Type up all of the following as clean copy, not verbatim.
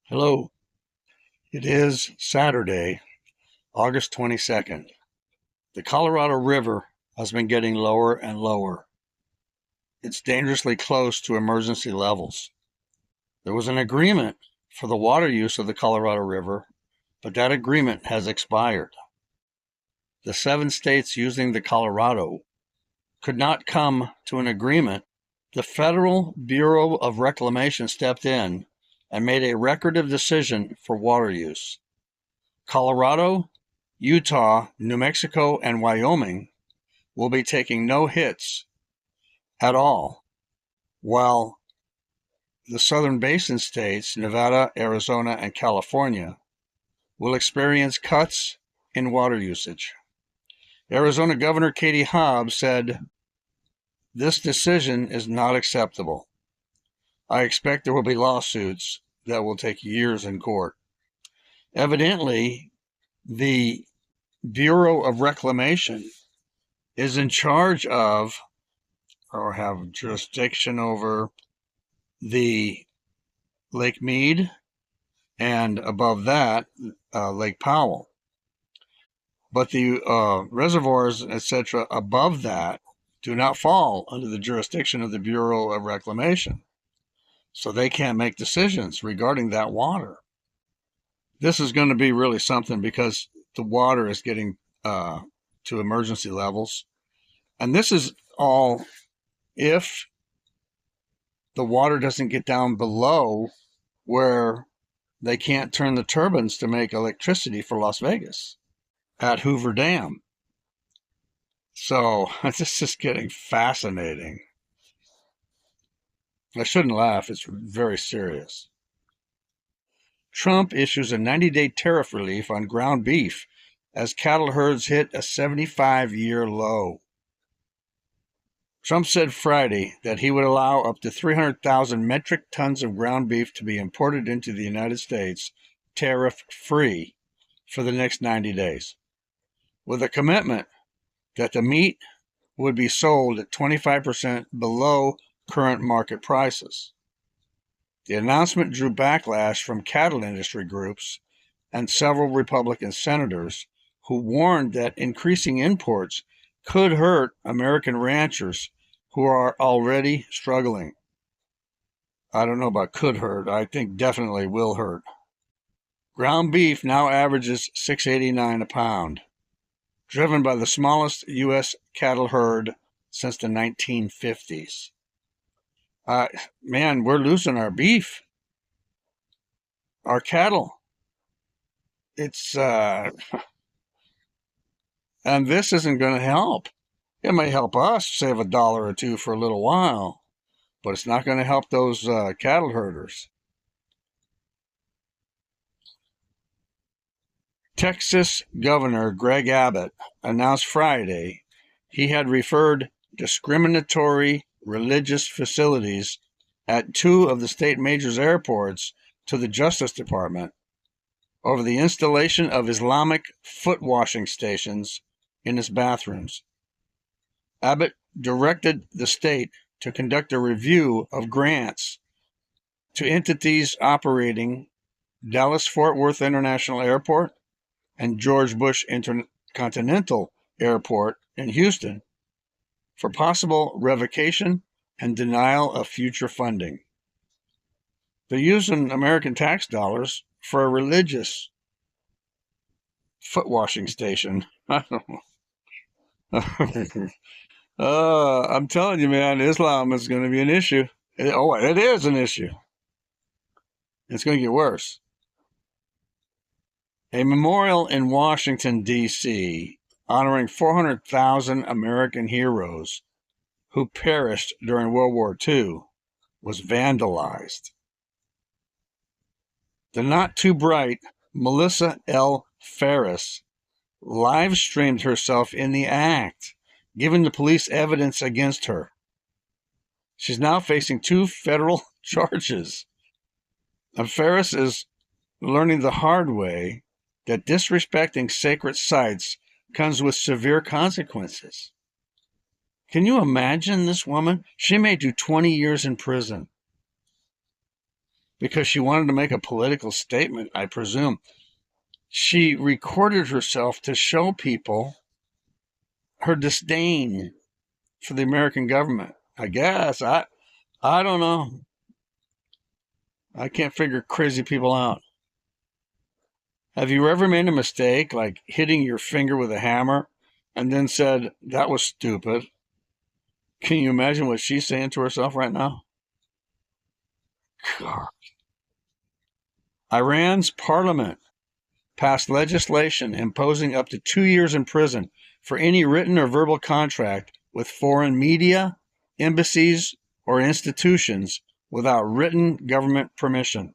Hello. It is Saturday, August 22nd. The Colorado River has been getting lower and lower. It's dangerously close to emergency levels. There was an agreement for the water use of the Colorado River, but that agreement has expired. The 7 states using the Colorado could not come to an agreement. The Federal Bureau of Reclamation stepped in and made a record of decision for water use. Colorado, Utah, New Mexico, and Wyoming will be taking no hits at all, while the southern basin states, Nevada, Arizona, and California, will experience cuts in water usage. Arizona Governor Katie Hobbs said, "This decision is not acceptable. I expect there will be lawsuits that will take years in court." Evidently, the Bureau of Reclamation is in charge of or have jurisdiction over the Lake Mead and above that, Lake Powell. But the reservoirs, etc., above that do not fall under the jurisdiction of the Bureau of Reclamation. So they can't make decisions regarding that water. This is going to be really something because the water is getting to emergency levels. And this is all if the water doesn't get down below where they can't turn the turbines to make electricity for Las Vegas at Hoover Dam. So this is getting fascinating. I shouldn't laugh. It's very serious. Trump issues a 90-day tariff relief on ground beef as cattle herds hit a 75-year low. Trump said Friday that he would allow up to 300,000 metric tons of ground beef to be imported into the United States tariff-free for the next 90 days, with a commitment that the meat would be sold at 25% below current market prices. The announcement drew backlash from cattle industry groups and several Republican senators who warned that increasing imports could hurt American ranchers who are already struggling. I don't know about could hurt. I think definitely will hurt. Ground beef now averages $6.89 a pound, driven by the smallest U.S. cattle herd since the 1950s. Man, we're losing our beef, our cattle. It's, and this isn't going to help. It may help us save $1 or $2 for a little while, but it's not going to help those cattle herders. Texas Governor Greg Abbott announced Friday he had referred discriminatory religious facilities at 2 of the state major airports to the Justice Department over the installation of Islamic foot washing stations in its bathrooms. Abbott directed the state to conduct a review of grants to entities operating Dallas-Fort Worth International Airport and George Bush Intercontinental Airport in Houston for possible revocation and denial of future funding. They're using American tax dollars for a religious foot washing station. I don't know. I'm telling you, man, Islam is going to be an issue. It is an issue. It's going to get worse. A memorial in Washington, D.C., honoring 400,000 American heroes who perished during World War II was vandalized. The not-too-bright Melissa L. Ferris live-streamed herself in the act, giving the police evidence against her. She's now facing 2 federal charges. And Ferris is learning the hard way that disrespecting sacred sites comes with severe consequences. Can you imagine this woman? She may do 20 years in prison. because she wanted to make a political statement, I presume. She recorded herself to show people her disdain for the American government. I guess. I don't know. I can't figure crazy people out. Have you ever made a mistake, like hitting your finger with a hammer, and then said, that was stupid? Can you imagine what she's saying to herself right now? God. Iran's parliament passed legislation imposing up to 2 years in prison for any written or verbal contract with foreign media, embassies, or institutions without written government permission.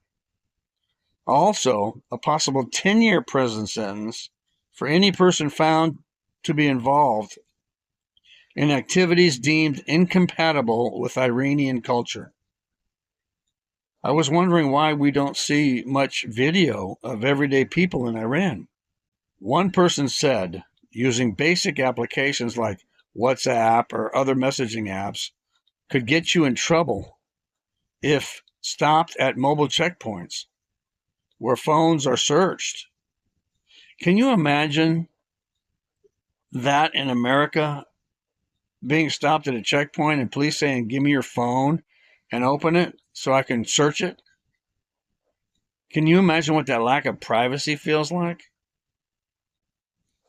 Also, a possible 10-year prison sentence for any person found to be involved in activities deemed incompatible with Iranian culture. I was wondering why we don't see much video of everyday people in Iran. One person said using basic applications like WhatsApp or other messaging apps could get you in trouble if stopped at mobile checkpoints where phones are searched. Can you imagine that in America, being stopped at a checkpoint and police saying, give me your phone and open it so I can search it? Can you imagine what that lack of privacy feels like?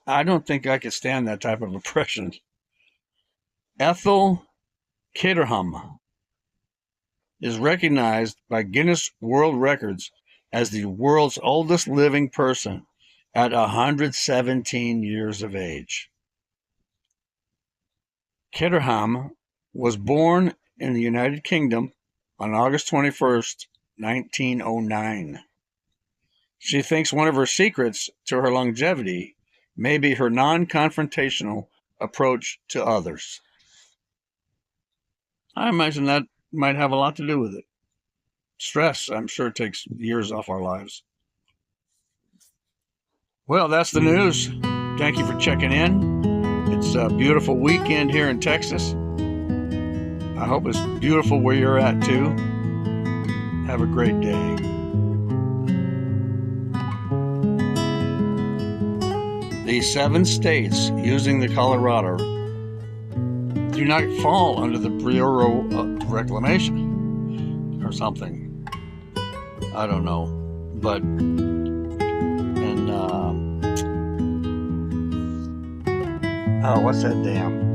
I don't think I could stand that type of oppression. Ethel Caterham is recognized by Guinness World Records as the world's oldest living person at 117 years of age. Caterham was born in the United Kingdom on August 21st, 1909. She thinks one of her secrets to her longevity may be her non-confrontational approach to others. I imagine that might have a lot to do with it. Stress, I'm sure, takes years off our lives. Well, that's the news. Thank you for checking in. It's a beautiful weekend here in Texas. I hope it's beautiful where you're at, too. Have a great day. The 7 states using the Colorado do not fall under the Bureau of Reclamation or something. I don't know. But what's that dam?